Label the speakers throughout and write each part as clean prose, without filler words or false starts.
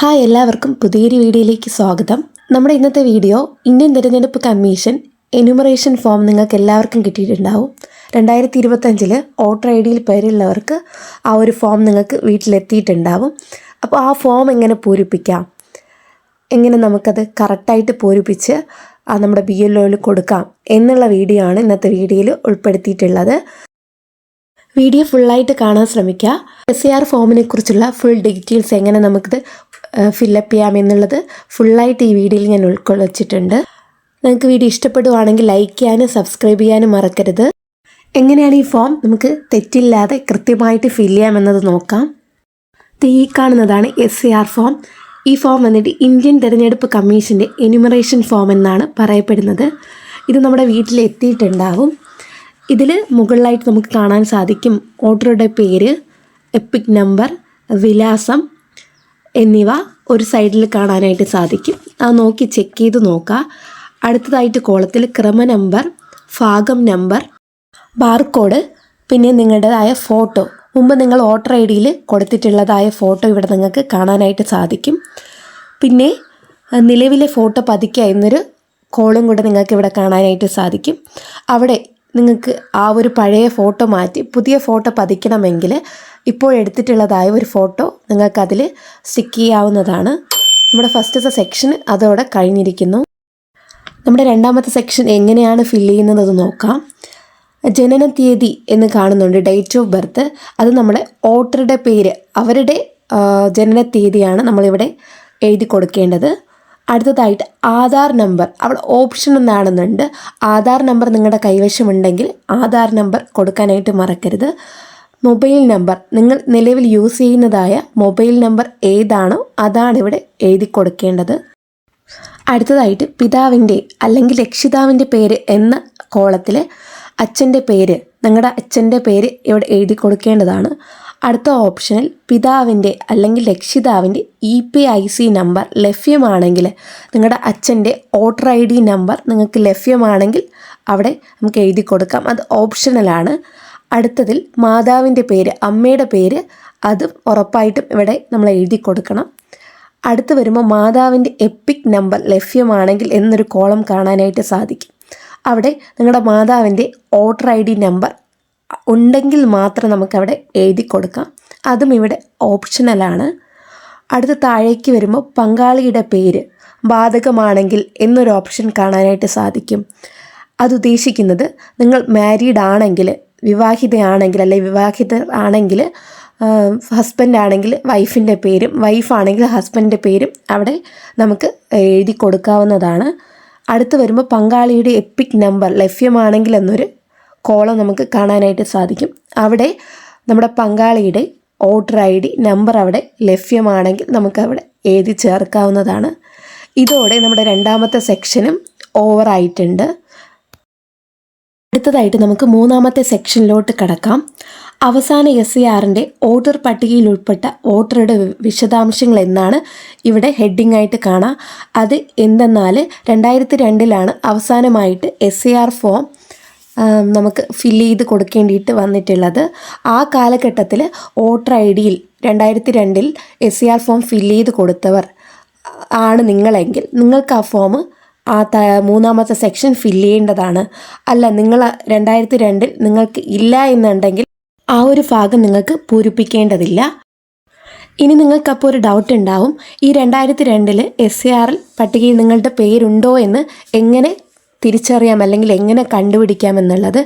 Speaker 1: Hi എല്ലാവർക്കും പുതിയൊരു വീഡിയോയിലേക്ക് സ്വാഗതം. നമ്മുടെ ഇന്നത്തെ വീഡിയോ ഇന്ത്യൻ തിരഞ്ഞെടുപ്പ് കമ്മീഷൻ എന്യൂമറേഷൻ ഫോം നിങ്ങൾക്ക് എല്ലാവർക്കും കിട്ടിയിട്ടുണ്ടാവും. 2025 വോട്ടർ ഐ ഡിയിൽ പേരുള്ളവർക്ക് ആ ഒരു ഫോം നിങ്ങൾക്ക് വീട്ടിലെത്തിയിട്ടുണ്ടാവും. അപ്പോൾ ആ ഫോം എങ്ങനെ പൂരിപ്പിക്കാം, എങ്ങനെ നമുക്കത് കറക്റ്റായിട്ട് പൂരിപ്പിച്ച് നമ്മുടെ BLOയിൽ കൊടുക്കാം എന്നുള്ള വീഡിയോ ആണ് ഇന്നത്തെ വീഡിയോയിൽ ഉൾപ്പെടുത്തിയിട്ടുള്ളത്. വീഡിയോ ഫുള്ളായിട്ട് കാണാൻ ശ്രമിക്കുക. SAR ഫോമിനെ കുറിച്ചുള്ള ഫുൾ ഡീറ്റെയിൽസ് എങ്ങനെ നമുക്കിത് ഫില്ലപ്പ് ചെയ്യാം എന്നുള്ളത് ഫുള്ളായിട്ട് ഈ വീഡിയോയിൽ ഞാൻ ഉൾക്കൊള്ളിച്ചിട്ടുണ്ട്. നിങ്ങൾക്ക് വീഡിയോ ഇഷ്ടപ്പെടുവാണെങ്കിൽ ലൈക്ക് ചെയ്യാനും സബ്സ്ക്രൈബ് ചെയ്യാനും മറക്കരുത്. എങ്ങനെയാണ് ഈ ഫോം നമുക്ക് തെറ്റില്ലാതെ കൃത്യമായിട്ട് ഫില്ല് ചെയ്യാമെന്നത് നോക്കാം. ഈ കാണുന്നതാണ് SAR ഫോം. ഈ ഫോം വന്നിട്ട് ഇന്ത്യൻ തിരഞ്ഞെടുപ്പ് കമ്മീഷൻ്റെ എന്യൂമറേഷൻ ഫോം എന്നാണ് പറയപ്പെടുന്നത്. ഇത് നമ്മുടെ വീട്ടിൽ എത്തിയിട്ടുണ്ടാവും. ഇതിൽ മുകളിലായിട്ട് നമുക്ക് കാണാൻ സാധിക്കും വോട്ടറുടെ പേര്, എപ്പിക് നമ്പർ, വിലാസം എന്നിവ ഒരു സൈഡിൽ കാണാനായിട്ട് സാധിക്കും. അത് നോക്കി ചെക്ക് ചെയ്ത് നോക്കുക. അടുത്തതായിട്ട് കോളത്തിൽ ക്രമ നമ്പർ, ഭാഗം നമ്പർ, ബാർകോഡ്, പിന്നെ നിങ്ങളുടേതായ ഫോട്ടോ, മുമ്പ് നിങ്ങൾ വോട്ടർ ഐ ഡിയിൽ കൊടുത്തിട്ടുള്ളതായ ഫോട്ടോ ഇവിടെ നിങ്ങൾക്ക് കാണാനായിട്ട് സാധിക്കും. പിന്നെ നിലവിലെ ഫോട്ടോ പതിക്കുക എന്നൊരു കോളും കൂടെ നിങ്ങൾക്ക് ഇവിടെ കാണാനായിട്ട് സാധിക്കും. അവിടെ നിങ്ങൾക്ക് ആ ഒരു പഴയ ഫോട്ടോ മാറ്റി പുതിയ ഫോട്ടോ പതിക്കണമെങ്കിൽ ഇപ്പോൾ എടുത്തിട്ടുള്ളതായ ഒരു ഫോട്ടോ നിങ്ങൾക്കതിൽ സ്റ്റിക്ക് ചെയ്യാവുന്നതാണ്. നമ്മുടെ ഫസ്റ്റത്തെ സെക്ഷൻ അതോടെ കഴിഞ്ഞിരിക്കുന്നു. നമ്മുടെ രണ്ടാമത്തെ സെക്ഷൻ എങ്ങനെയാണ് ഫില്ല് ചെയ്യുന്നത് നോക്കാം. ജനന തീയതി എന്ന് കാണുന്നുണ്ട്, ഡേറ്റ് ഓഫ് ബർത്ത്. അത് നമ്മുടെ വോട്ടറുടെ പേര്, അവരുടെ ജനന തീയതിയാണ് നമ്മളിവിടെ എഴുതി കൊടുക്കേണ്ടത്. അടുത്തതായിട്ട് ആധാർ നമ്പർ, അവിടെ ഓപ്ഷൻ എന്നാണെന്നുണ്ട്. ആധാർ നമ്പർ നിങ്ങളുടെ കൈവശമുണ്ടെങ്കിൽ ആധാർ നമ്പർ കൊടുക്കാനായിട്ട് മറക്കരുത്. മൊബൈൽ നമ്പർ, നിങ്ങൾ നിലവിൽ യൂസ് ചെയ്യുന്നതായ മൊബൈൽ നമ്പർ ഏതാണോ അതാണ് ഇവിടെ എഴുതി കൊടുക്കേണ്ടത്. അടുത്തതായിട്ട് പിതാവിൻ്റെ അല്ലെങ്കിൽ രക്ഷിതാവിൻ്റെ പേര് എന്ന കോളത്തിൽ അച്ഛൻ്റെ പേര്, നിങ്ങളുടെ അച്ഛൻ്റെ പേര് ഇവിടെ എഴുതി കൊടുക്കേണ്ടതാണ്. അടുത്ത ഓപ്ഷനിൽ പിതാവിൻ്റെ അല്ലെങ്കിൽ രക്ഷിതാവിൻ്റെ EPIC നമ്പർ ലഭ്യമാണെങ്കിൽ, നിങ്ങളുടെ അച്ഛൻ്റെ വോട്ടർ ഐ ഡി നമ്പർ നിങ്ങൾക്ക് ലഭ്യമാണെങ്കിൽ അവിടെ നമുക്ക് എഴുതി കൊടുക്കാം. അത് ഓപ്ഷണലാണ്. അടുത്തതിൽ മാതാവിൻ്റെ പേര്, അമ്മയുടെ പേര്, അതും ഉറപ്പായിട്ടും ഇവിടെ നമ്മൾ എഴുതി കൊടുക്കണം. അടുത്ത് വരുമ്പോൾ മാതാവിൻ്റെ എപ്പിക് നമ്പർ ലഭ്യമാണെങ്കിൽ എന്നൊരു കോളം കാണാനായിട്ട് സാധിക്കും. അവിടെ നിങ്ങളുടെ മാതാവിൻ്റെ വോട്ടർ ഐ ഡി നമ്പർ ഉണ്ടെങ്കിൽ മാത്രം നമുക്കവിടെ എഴുതി കൊടുക്കാം. അതും ഇവിടെ ഓപ്ഷണലാണ്. അടുത്ത താഴേക്ക് വരുമ്പോൾ പങ്കാളിയുടെ പേര് ബാധകമാണെങ്കിൽ എന്നൊരു ഓപ്ഷൻ കാണാനായിട്ട് സാധിക്കും. അതുദ്ദേശിക്കുന്നത് നിങ്ങൾ മാരീഡ് ആണെങ്കിൽ, വിവാഹിതയാണെങ്കിൽ അല്ലെ വിവാഹിതർ ആണെങ്കിൽ ഹസ്ബൻഡ് ആണെങ്കിൽ വൈഫിൻ്റെ പേരും, വൈഫാണെങ്കിൽ ഹസ്ബൻഡിൻ്റെ പേരും അവിടെ നമുക്ക് എഴുതി കൊടുക്കാവുന്നതാണ്. അടുത്ത് വരുമ്പോൾ പങ്കാളിയുടെ എപ്പിക് നമ്പർ ലഭ്യമാണെങ്കിൽ എന്നൊരു കോളം നമുക്ക് കാണാനായിട്ട് സാധിക്കും. അവിടെ നമ്മുടെ പങ്കാളിയുടെ വോട്ടർ ഐ ഡി നമ്പർ അവിടെ ലഭ്യമാണെങ്കിൽ നമുക്കവിടെ എഴുതി ചേർക്കാവുന്നതാണ്. ഇതോടെ നമ്മുടെ രണ്ടാമത്തെ സെക്ഷനും ഓവറായിട്ടുണ്ട്. അടുത്തതായിട്ട് നമുക്ക് മൂന്നാമത്തെ സെക്ഷനിലോട്ട് കടക്കാം. അവസാന SARൻ്റെ വോട്ടർ പട്ടികയിൽ ഉൾപ്പെട്ട വോട്ടറുടെ വിശദാംശങ്ങൾ എന്നാണ് ഇവിടെ ഹെഡിങ് ആയിട്ട് കാണാം. അത് എന്തെന്നാൽ 2002 അവസാനമായിട്ട് SAR ഫോം നമുക്ക് ഫില്ല് ചെയ്ത് കൊടുക്കേണ്ടിയിട്ട് വന്നിട്ടുള്ളത്. ആ കാലഘട്ടത്തിൽ വോട്ടർ ഐ ഡിയിൽ 2002 SAR ഫോം ഫില്ല് ചെയ്ത് കൊടുത്തവർ ആണ് നിങ്ങളെങ്കിൽ നിങ്ങൾക്ക് ആ ഫോം മൂന്നാമത്തെ സെക്ഷൻ ഫില്ല് ചെയ്യേണ്ടതാണ്. അല്ല, നിങ്ങൾ 2002 നിങ്ങൾക്ക് ഇല്ല എന്നുണ്ടെങ്കിൽ ആ ഒരു ഭാഗം നിങ്ങൾക്ക് പൂരിപ്പിക്കേണ്ടതില്ല. ഇനി നിങ്ങൾക്കപ്പോൾ ഒരു ഡൗട്ട് ഉണ്ടാവും, ഈ 2002 SAR പട്ടികയിൽ നിങ്ങളുടെ പേരുണ്ടോ എന്ന് എങ്ങനെ തിരിച്ചറിയാം അല്ലെങ്കിൽ എങ്ങനെ കണ്ടുപിടിക്കാമെന്നുള്ളത്.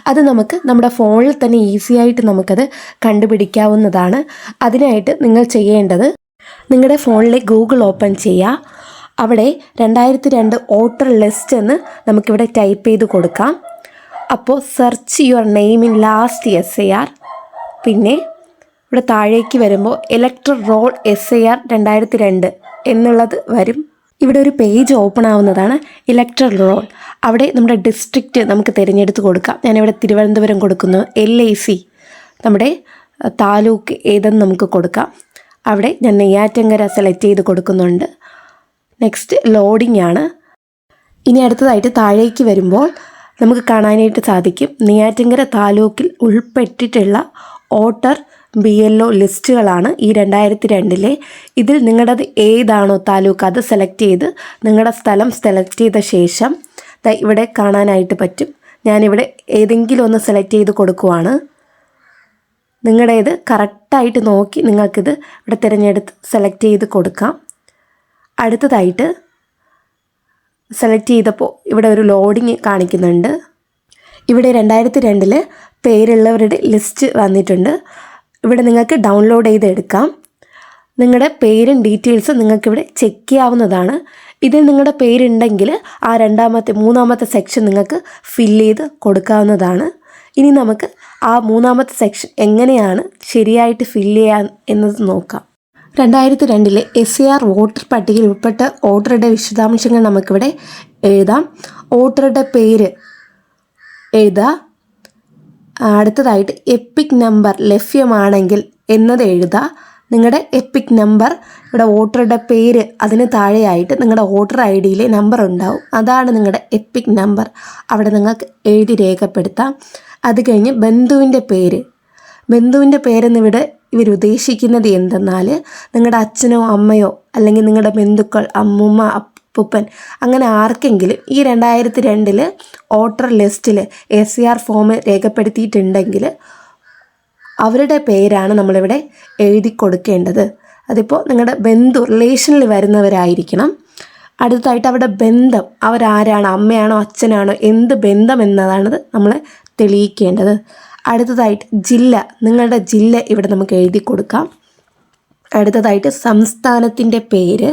Speaker 1: അത് നമുക്ക് നമ്മുടെ ഫോണിൽ തന്നെ ഈസി ആയിട്ട് നമുക്കത് കണ്ടുപിടിക്കാവുന്നതാണ്. അതിനായിട്ട് നിങ്ങൾ ചെയ്യേണ്ടത്, നിങ്ങളുടെ ഫോണിലെ ഗൂഗിൾ ഓപ്പൺ ചെയ്യുക. അവിടെ 2002 വോട്ടർ ലിസ്റ്റ് എന്ന് നമുക്കിവിടെ ടൈപ്പ് ചെയ്ത് കൊടുക്കാം. അപ്പോൾ search your name in last SAR, പിന്നെ ഇവിടെ താഴേക്ക് വരുമ്പോൾ ഇലക്ടറൽ റോൾ SAR 2002 എന്നുള്ളത് വരും. ഇവിടെ ഒരു പേജ് ഓപ്പൺ ആവുന്നതാണ്, ഇലക്ടറൽ റോൾ. അവിടെ നമ്മുടെ ഡിസ്ട്രിക്റ്റ് നമുക്ക് തിരഞ്ഞെടുത്ത് കൊടുക്കാം. ഞാനിവിടെ തിരുവനന്തപുരം കൊടുക്കുന്നു. LIC നമ്മുടെ താലൂക്ക് ഏതെന്ന് നമുക്ക് കൊടുക്കാം. അവിടെ ഞാൻ നെയ്യാറ്റിൻകര സെലക്ട് ചെയ്ത് കൊടുക്കുന്നുണ്ട്. നെക്സ്റ്റ് ലോഡിംഗ് ആണ്. ഇനി അടുത്തതായിട്ട് താഴേക്ക് വരുമ്പോൾ നമുക്ക് കാണാനായിട്ട് സാധിക്കും നെയ്യാറ്റിൻകര താലൂക്കിൽ ഉൾപ്പെട്ടിട്ടുള്ള വോട്ടർ BLO ലിസ്റ്റുകളാണ് ഈ 2002 ഇതിൽ നിങ്ങളുടേത് ഏതാണോ താലൂക്ക് അത് സെലക്ട് ചെയ്ത് നിങ്ങളുടെ സ്ഥലം സെലക്ട് ചെയ്ത ശേഷം ഇവിടെ കാണാനായിട്ട് പറ്റും. ഞാനിവിടെ ഏതെങ്കിലും ഒന്ന് സെലക്ട് ചെയ്ത് കൊടുക്കുവാണ്. നിങ്ങളുടേത് കറക്റ്റായിട്ട് നോക്കി നിങ്ങൾക്കിത് ഇവിടെ തിരഞ്ഞെടുത്ത് സെലക്ട് ചെയ്ത് കൊടുക്കാം. അടുത്തതായിട്ട് സെലക്ട് ചെയ്തപ്പോൾ ഇവിടെ ഒരു ലോഡിങ് കാണിക്കുന്നുണ്ട്. ഇവിടെ 2002 പേരുള്ളവരുടെ ലിസ്റ്റ് വന്നിട്ടുണ്ട്. ഇവിടെ നിങ്ങൾക്ക് ഡൗൺലോഡ് ചെയ്ത് എടുക്കാം. നിങ്ങളുടെ പേരും ഡീറ്റെയിൽസും നിങ്ങൾക്കിവിടെ ചെക്ക് ചെയ്യാവുന്നതാണ്. ഇതിൽ നിങ്ങളുടെ പേരുണ്ടെങ്കിൽ ആ മൂന്നാമത്തെ സെക്ഷൻ നിങ്ങൾക്ക് ഫില്ല് ചെയ്ത് കൊടുക്കാവുന്നതാണ്. ഇനി നമുക്ക് ആ മൂന്നാമത്തെ സെക്ഷൻ എങ്ങനെയാണ് ശരിയായിട്ട് ഫില്ല് ചെയ്യാൻ എന്നത് നോക്കാം. 2002 SCR വോട്ടർ പട്ടികയിൽ ഉൾപ്പെട്ട വോട്ടറുടെ വിശദാംശങ്ങൾ നമുക്കിവിടെ എഴുതാം. വോട്ടറുടെ പേര് എഴുതുക. അടുത്തതായിട്ട് എപ്പിക് നമ്പർ ലഭ്യമാണെങ്കിൽ എന്നത് എഴുതുക. നിങ്ങളുടെ എപ്പിക് നമ്പർ ഇവിടെ വോട്ടറുടെ പേര് അതിന് താഴെയായിട്ട് നിങ്ങളുടെ വോട്ടർ ID നമ്പർ ഉണ്ടാവും. അതാണ് നിങ്ങളുടെ എപ്പിക് നമ്പർ. അവിടെ നിങ്ങൾക്ക് എഴുതി രേഖപ്പെടുത്താം. അത് കഴിഞ്ഞ് ബന്ധുവിൻ്റെ പേരെന്ന് ഇവർ ഉദ്ദേശിക്കുന്നത് എന്തെന്നാൽ നിങ്ങളുടെ അച്ഛനോ അമ്മയോ അല്ലെങ്കിൽ നിങ്ങളുടെ ബന്ധുക്കൾ അമ്മുമ്മ അപ്പൂപ്പൻ അങ്ങനെ ആർക്കെങ്കിലും ഈ 2002 വോട്ടർ ലിസ്റ്റിൽ SCR ഫോം രേഖപ്പെടുത്തിയിട്ടുണ്ടെങ്കിൽ അവരുടെ പേരാണ് നമ്മളിവിടെ എഴുതി കൊടുക്കേണ്ടത്. അതിപ്പോൾ നിങ്ങളുടെ റിലേഷനിൽ വരുന്നവരായിരിക്കണം. അടുത്തതായിട്ട് അവിടെ ബന്ധം അവരാരാണ്, അമ്മയാണോ അച്ഛനാണോ, എന്ത് ബന്ധം എന്നതാണത് നമ്മൾ തെളിയിക്കേണ്ടത്. അടുത്തതായിട്ട് നിങ്ങളുടെ ജില്ല ഇവിടെ നമുക്ക് എഴുതി കൊടുക്കാം. അടുത്തതായിട്ട് സംസ്ഥാനത്തിൻ്റെ പേര്,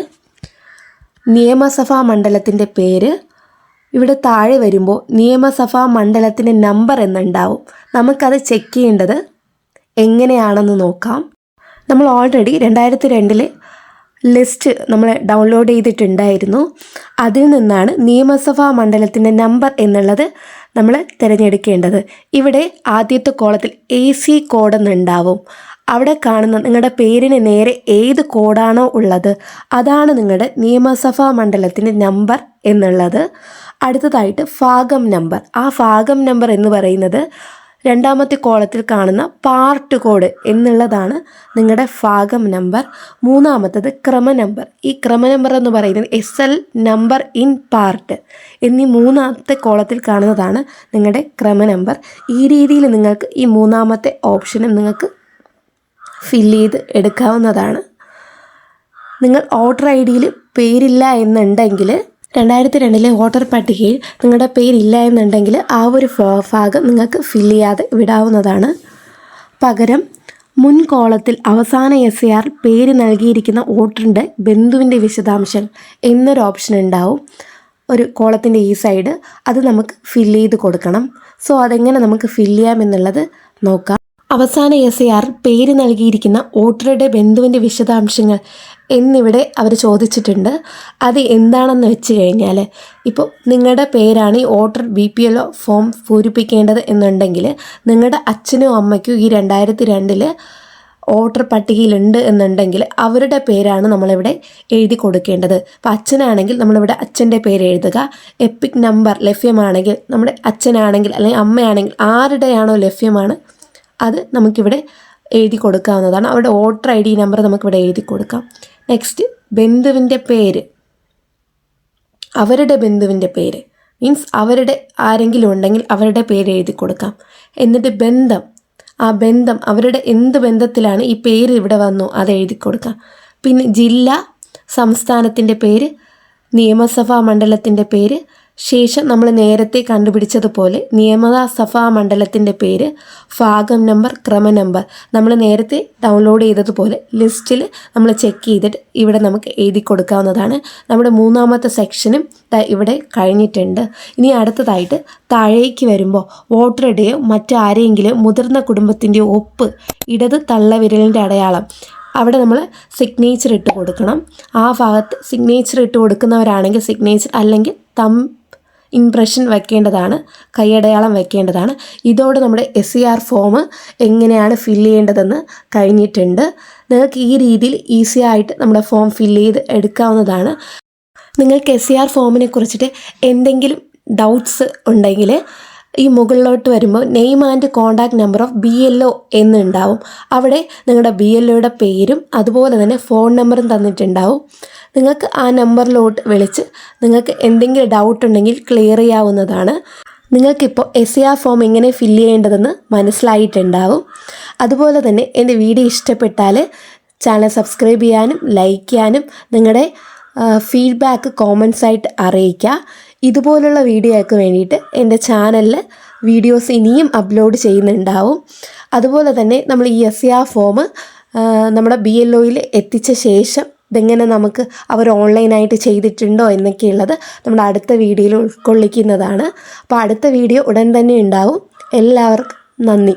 Speaker 1: നിയമസഭാ മണ്ഡലത്തിൻ്റെ പേര്. ഇവിടെ താഴെ വരുമ്പോൾ നിയമസഭാ മണ്ഡലത്തിൻ്റെ നമ്പർ എന്നുണ്ടാവും. നമുക്കത് ചെക്ക് ചെയ്യേണ്ടത് എങ്ങനെയാണെന്ന് നോക്കാം. നമ്മൾ ഓൾറെഡി 2002 ലിസ്റ്റ് നമ്മൾ ഡൗൺലോഡ് ചെയ്തിട്ടുണ്ടായിരുന്നു. അതിൽ നിന്നാണ് നിയമസഭാ മണ്ഡലത്തിൻ്റെ നമ്പർ എന്നുള്ളത് നമ്മൾ തിരഞ്ഞെടുക്കേണ്ടത്. ഇവിടെ ആദ്യത്തെ കോളത്തിൽ AC കോഡ് എന്നുണ്ടാവും. അവിടെ കാണുന്ന നിങ്ങളുടെ പേരിന് നേരെ ഏത് കോഡാണോ ഉള്ളത് അതാണ് നിങ്ങളുടെ നിയമസഭാ മണ്ഡലത്തിൻ്റെ നമ്പർ എന്നുള്ളത്. അടുത്തതായിട്ട് ഭാഗം നമ്പർ. ആ ഭാഗം നമ്പർ എന്ന് പറയുന്നത് രണ്ടാമത്തെ കോളത്തിൽ കാണുന്ന പാർട്ട് കോഡ് എന്നുള്ളതാണ് നിങ്ങളുടെ ഭാഗം നമ്പർ. മൂന്നാമത്തത് ക്രമനമ്പർ. ഈ ക്രമനമ്പർ എന്ന് പറയുന്നത് SL നമ്പർ ഇൻ പാർട്ട് എന്നീ മൂന്നാമത്തെ കോളത്തിൽ കാണുന്നതാണ് നിങ്ങളുടെ ക്രമനമ്പർ. ഈ രീതിയിൽ നിങ്ങൾക്ക് ഈ മൂന്നാമത്തെ ഓപ്ഷനും നിങ്ങൾക്ക് ഫില്ല് ചെയ്ത് എടുക്കാവുന്നതാണ്. നിങ്ങൾ വോട്ടർ ID പേരില്ല എന്നുണ്ടെങ്കിൽ 2002 വോട്ടർ പട്ടികയിൽ നിങ്ങളുടെ പേരില്ല എന്നുണ്ടെങ്കിൽ ആ ഒരു ഭാഗം നിങ്ങൾക്ക് ഫില്ല് ചെയ്യാതെ വിടാവുന്നതാണ്. പകരം മുൻ കോളത്തിൽ അവസാന SCR പേര് നൽകിയിരിക്കുന്ന വോട്ടറിൻ്റെ ബന്ധുവിൻ്റെ വിശദാംശം എന്നൊരു ഓപ്ഷൻ ഉണ്ടാവും ഒരു കോളത്തിൻ്റെ ഈ സൈഡ്. അത് നമുക്ക് ഫില്ല് ചെയ്ത് കൊടുക്കണം. സോ അതെങ്ങനെ നമുക്ക് ഫില്ല് ചെയ്യാമെന്നുള്ളത് നോക്കാം. അവസാന SCR പേര് നൽകിയിരിക്കുന്ന വോട്ടറുടെ ബന്ധുവിൻ്റെ വിശദാംശങ്ങൾ എന്നിവിടെ അവർ ചോദിച്ചിട്ടുണ്ട്. അത് എന്താണെന്ന് വെച്ച് കഴിഞ്ഞാൽ ഇപ്പോൾ നിങ്ങളുടെ പേരാണ് ഈ വോട്ടർ BPLO ഫോം പൂരിപ്പിക്കേണ്ടത് എന്നുണ്ടെങ്കിൽ നിങ്ങളുടെ അച്ഛനോ അമ്മയ്ക്കോ ഈ 2002 വോട്ടർ പട്ടികയിലുണ്ട് എന്നുണ്ടെങ്കിൽ അവരുടെ പേരാണ് നമ്മളിവിടെ എഴുതി കൊടുക്കേണ്ടത്. അപ്പോൾ അച്ഛനാണെങ്കിൽ നമ്മളിവിടെ അച്ഛൻ്റെ പേര് എഴുതുക. എപ്പിക് നമ്പർ ലഭ്യമാണെങ്കിൽ നമ്മുടെ അച്ഛനാണെങ്കിൽ അല്ലെങ്കിൽ അമ്മയാണെങ്കിൽ ആരുടെയാണോ ലഭ്യമാണ് അത് നമുക്കിവിടെ എഴുതി കൊടുക്കാവുന്നതാണ്. അവരുടെ വോട്ടർ ID നമ്പർ നമുക്കിവിടെ എഴുതി കൊടുക്കാം. നെക്സ്റ്റ് ബന്ധുവിൻ്റെ പേര്, അവരുടെ ബന്ധുവിൻ്റെ പേര് മീൻസ് അവരുടെ ആരെങ്കിലും ഉണ്ടെങ്കിൽ അവരുടെ പേര് എഴുതി കൊടുക്കാം. എന്നിട്ട് ആ ബന്ധം അവരുടെ എന്ത് ബന്ധത്തിലാണ് ഈ പേര് ഇവിടെ വന്നു അത് എഴുതി കൊടുക്കാം. പിന്നെ ജില്ല, സംസ്ഥാനത്തിൻ്റെ പേര്, നിയമസഭാ മണ്ഡലത്തിൻ്റെ പേര്, ശേഷം നമ്മൾ നേരത്തെ കണ്ടുപിടിച്ചതുപോലെ നിയമസഭാ മണ്ഡലത്തിൻ്റെ പേര്, ഭാഗം നമ്പർ, ക്രമനമ്പർ നമ്മൾ നേരത്തെ ഡൗൺലോഡ് ചെയ്തതുപോലെ ലിസ്റ്റിൽ നമ്മൾ ചെക്ക് ചെയ്തിട്ട് ഇവിടെ നമുക്ക് എഴുതി കൊടുക്കാവുന്നതാണ്. നമ്മുടെ മൂന്നാമത്തെ സെക്ഷനും ഇവിടെ കഴിഞ്ഞിട്ടുണ്ട്. ഇനി അടുത്തതായിട്ട് താഴേക്ക് വരുമ്പോൾ വോട്ടറുടെയോ മറ്റാരെങ്കിലും മുതിർന്ന കുടുംബത്തിൻ്റെയോ ഒപ്പ്, ഇടത് തള്ളവിരലിൻ്റെ അടയാളം അവിടെ നമ്മൾ സിഗ്നേച്ചർ ഇട്ട് കൊടുക്കണം. ആ ഭാഗത്ത് സിഗ്നേച്ചർ ഇട്ട് കൊടുക്കുന്നവരാണെങ്കിൽ സിഗ്നേച്ചർ അല്ലെങ്കിൽ ഇംപ്രഷൻ വെക്കേണ്ടതാണ്, കൈയടയാളം വെക്കേണ്ടതാണ്. ഇതോടെ നമ്മുടെ SCR ഫോം എങ്ങനെയാണ് ഫില്ല് ചെയ്യേണ്ടതെന്ന് കഴിഞ്ഞിട്ടുണ്ട്. നിങ്ങൾക്ക് ഈ രീതിയിൽ ഈസി ആയിട്ട് നമ്മുടെ ഫോം ഫില്ല് ചെയ്ത് എടുക്കാവുന്നതാണ്. നിങ്ങൾക്ക് SCR ഫോമിനെ കുറിച്ചിട്ട് എന്തെങ്കിലും ഡൗട്ട്സ് ഉണ്ടെങ്കിൽ ഈ മുകളിലോട്ട് വരുമ്പോൾ name and contact number of BLO എന്നുണ്ടാവും. അവിടെ നിങ്ങളുടെ BLOയുടെ പേരും അതുപോലെ തന്നെ ഫോൺ നമ്പറും തന്നിട്ടുണ്ടാവും. നിങ്ങൾക്ക് ആ നമ്പറിലോട്ട് വിളിച്ച് നിങ്ങൾക്ക് എന്തെങ്കിലും ഡൗട്ട് ഉണ്ടെങ്കിൽ ക്ലിയർ ചെയ്യാവുന്നതാണ്. നിങ്ങൾക്കിപ്പോൾ SAR ഫോം എങ്ങനെ ഫില്ല് ചെയ്യേണ്ടതെന്ന് മനസ്സിലായിട്ടുണ്ടാവും. അതുപോലെ തന്നെ എൻ്റെ വീഡിയോ ഇഷ്ടപ്പെട്ടാൽ ചാനൽ സബ്സ്ക്രൈബ് ചെയ്യാനും ലൈക്ക് ചെയ്യാനും നിങ്ങളുടെ ഫീഡ്ബാക്ക് കോമൻസ് ആയിട്ട് അറിയിക്കുക. ഇതുപോലുള്ള വീഡിയോയ്ക്ക് വേണ്ടിയിട്ട് എൻ്റെ ചാനലിൽ വീഡിയോസ് ഇനിയും അപ്ലോഡ് ചെയ്യുന്നുണ്ടാവും. അതുപോലെ തന്നെ നമ്മൾ ഈ SAR ഫോം നമ്മുടെ BLOയിൽ എത്തിച്ച ശേഷം ഇതെങ്ങനെ നമുക്ക് അവർ ഓൺലൈനായിട്ട് ചെയ്തിട്ടുണ്ടോ എന്നൊക്കെയുള്ളത് നമ്മുടെ അടുത്ത വീഡിയോയിൽ ഉൾക്കൊള്ളിക്കുന്നതാണ്. അപ്പോൾ അടുത്ത വീഡിയോ ഉടൻ തന്നെ ഉണ്ടാവും. എല്ലാവർക്കും നന്ദി.